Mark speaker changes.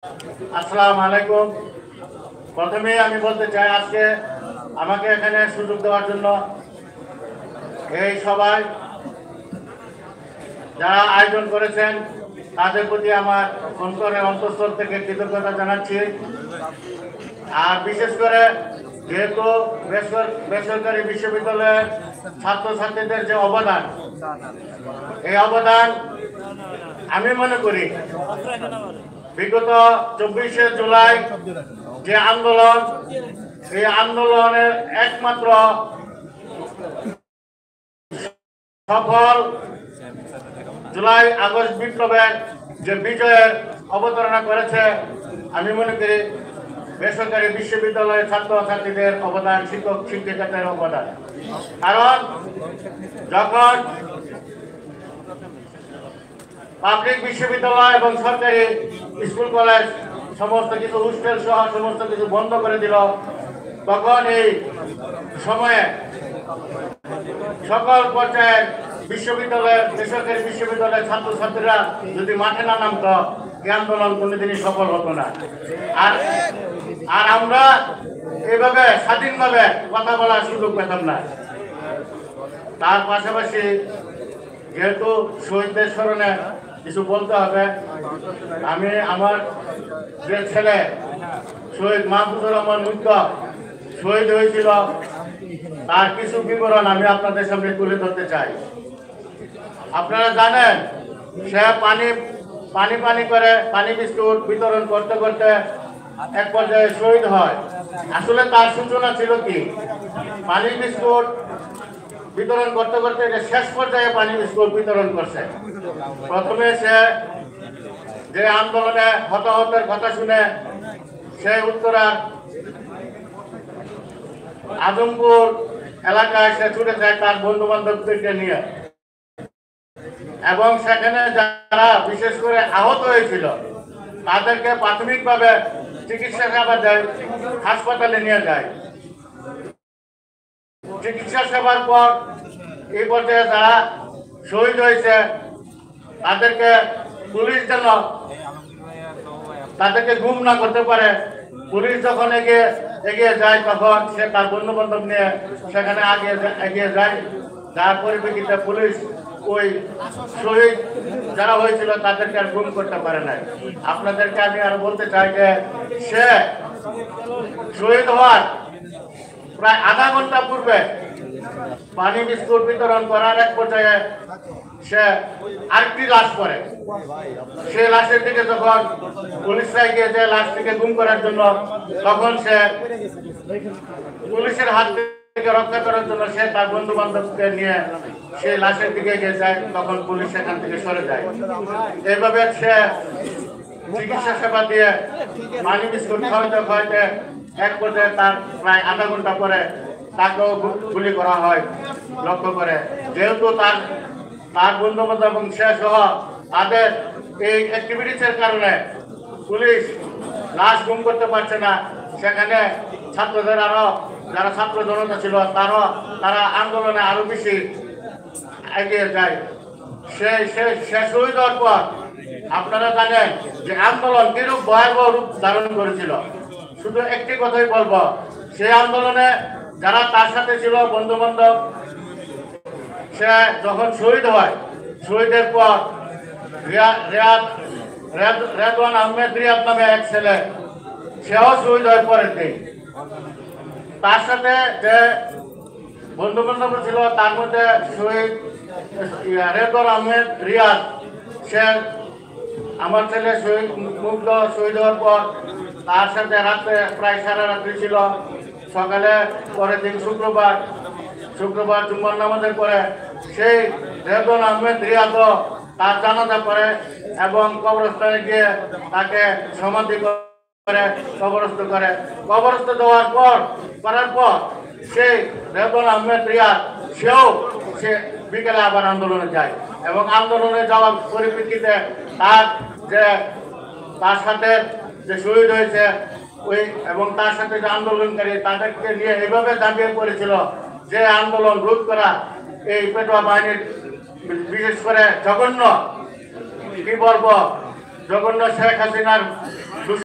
Speaker 1: আসসালামু আলাইকুম। প্রথমেই আমি বলতে চাই, আজকে আমাকে এখানে সুযোগ দেওয়ার জন্য এই সবাই যারা আয়োজন করেছেন তাদের প্রতি আমার অন্তরের অন্তঃস্থল থেকে কৃতজ্ঞতা জানাচ্ছি। আর বিশেষ করে যেহেতু বেসরকারি বিশ্ববিদ্যালয়ের ছাত্রছাত্রীদের যে অবদান, এই অবদান আমি মনে করি বিগত 24শে জুলাই যে আন্দোলন, এই আন্দোলনের একমাত্র সফল জুলাই আগস্ট বিপ্লবের যে বিজয়ের অবতারণা করেছে, আমি মনে করি বেসরকারি বিশ্ববিদ্যালয়ের ছাত্রছাত্রীদের অবদান, শিক্ষক শিক্ষিকাদের অবদান। কারণ যখন পাবলিক বিশ্ববিদ্যালয় এবং সরকারি স্কুল কলেজ সমস্ত কিছু হোস্টেল সহ সমস্ত কিছু বন্ধ করে দিল, তখন এই সময়ে সকল পর্যায়ের বিশ্ববিদ্যালয়ের বেসরকারি বিশ্ববিদ্যালয়ের ছাত্রছাত্রীরা যদি মাঠে না নামত, এই আন্দোলন কোনোদিনই সফল হতো না। আর আমরা এইভাবে স্বাধীনভাবে কথা বলার সুযোগ পেতাম না। তার পাশাপাশি যেহেতু শহীদদের স্মরণে কিছু বলতে হবে, আমি আমার যে ছেলে শহীদ মাহফুজুর রহমান মুগ্ধ শহীদ হয়েছিল, তার কিছু বিবরণ আমি আপনাদের সামনে তুলে ধরতে চাই। আপনারা জানেন, সে পানি করে পানি বিস্কুট বিতরণ করতে করতে এক পর্যায়ে শহীদ হয়। আসলে তার সূচনা ছিল কি? পানি বিস্কুট বিতরণ করতে করতে শেষ পর্যায়ে পানি বিস্কুট বিতরণ করছে। প্রথমে সে যে আন্দোলনে হতাহতের কথা শুনে সে উত্তরার আজমপুর এলাকায় সে ছুটে যায় তার বন্ধু বান্ধবদেরকে নিয়ে, এবং সেখানে যারা বিশেষ করে আহত হয়েছিল তাদেরকে প্রাথমিকভাবে চিকিৎসা সেবা দেয়, হাসপাতালে নিয়ে যায়। চিকিৎসা সেবার পর এই পর্যায়ে যারা শহীদ হয়েছে তাদেরকে পুলিশ যেন তাদেরকে গুম না করতে পারে, পুলিশ যখন এগিয়ে যায় তখন সে তার বন্ধু বান্ধব নিয়ে সেখানে এগিয়ে যায়। যার পরিপ্রেক্ষিতে পুলিশ ওই শহীদ যারা হয়েছিল তাদেরকে আর গুম করতে পারে নাই। আপনাদেরকে আমি আর বলতে চাই যে সে শহীদ হওয়ার প্রায় আধা ঘন্টা পূর্বে পানি বিস্কুট বিতরণ করার এক পর্যায়ে সে আরেকটি লাশ পড়ে। সে লাশের দিকে যখন পুলিশরা গিয়ে যে লাশটিকে গুম করার জন্য, তখন সে পুলিশের হাত থেকে রক্ষা করার জন্য সে তার বন্ধু বান্ধবকে নিয়ে সেই লাশের দিকে এগিয়ে যায়, তখন পুলিশ সেখান থেকে সরে যায়। এইভাবে সে চিকিৎসা সেবা দিয়ে পানি বিস্কুট খাওয়াইতে এক পর্যায়ে তার প্রায় আধা ঘন্টা পরে তাকেও গুলি করা হয় লক্ষ্য করে। যেহেতু তার বন্ধু বান্ধব এবং সে সহ তাদের এই অ্যাক্টিভিটিসের কারণে পুলিশ লাশ গুম করতে পারছে না, সেখানে ছাত্রদের আরো যারা ছাত্র জনতা ছিল তারা আন্দোলনে আরো বেশি এগিয়ে যায়। সে শহীদ হওয়ার পর আপনারা জানেন যে আন্দোলন কিরূপ ভয়াবহ রূপ ধারণ করেছিল। শুধু একটি কথাই বলবো, সেই আন্দোলনে যারা তার সাথে ছিল বন্ধু বান্ধব, সে যখন শহীদ হয়, শহীদের পর রেদওয়ান আহমেদ রিয়াদ নামে এক ছেলে, সেও শহীদ হয় পরের দিন। তার সাথে যে বন্ধু বান্ধব ছিল তার মধ্যে শহীদ রেদওয়ান আহমেদ রিয়াদ, সে আমার ছেলে শহীদ মুগ্ধ শহীদ হওয়ার পর তার সাথে রাত্রে প্রায় সারা রাত্রি ছিল। সকালে পরের দিন শুক্রবার জুম্মার নামাজের পরে সেই রেদওয়ান আহমেদ রিয়াদ তার জানাজা করে এবং কবরস্থানে গিয়ে তাকে সমাধি করে কবরস্থ দেওয়ার করার পর সেই রেদওয়ান আহমেদ রিয়াদ সে বিকেলে আবার আন্দোলনে যায়, এবং আন্দোলনে যাওয়ার পরিপ্রেক্ষিতে তার সাথে যে শহীদ হয়েছে এবং তার সাথে যে আন্দোলনকারী তাদেরকে নিয়ে এইভাবে দাবিয়ে পড়েছিল যে আন্দোলন রোধ করা এই পেটোয়া বাহিনীর বিশেষ করে জঘন্য, কি বলবো, জঘন্য শেখ হাসিনার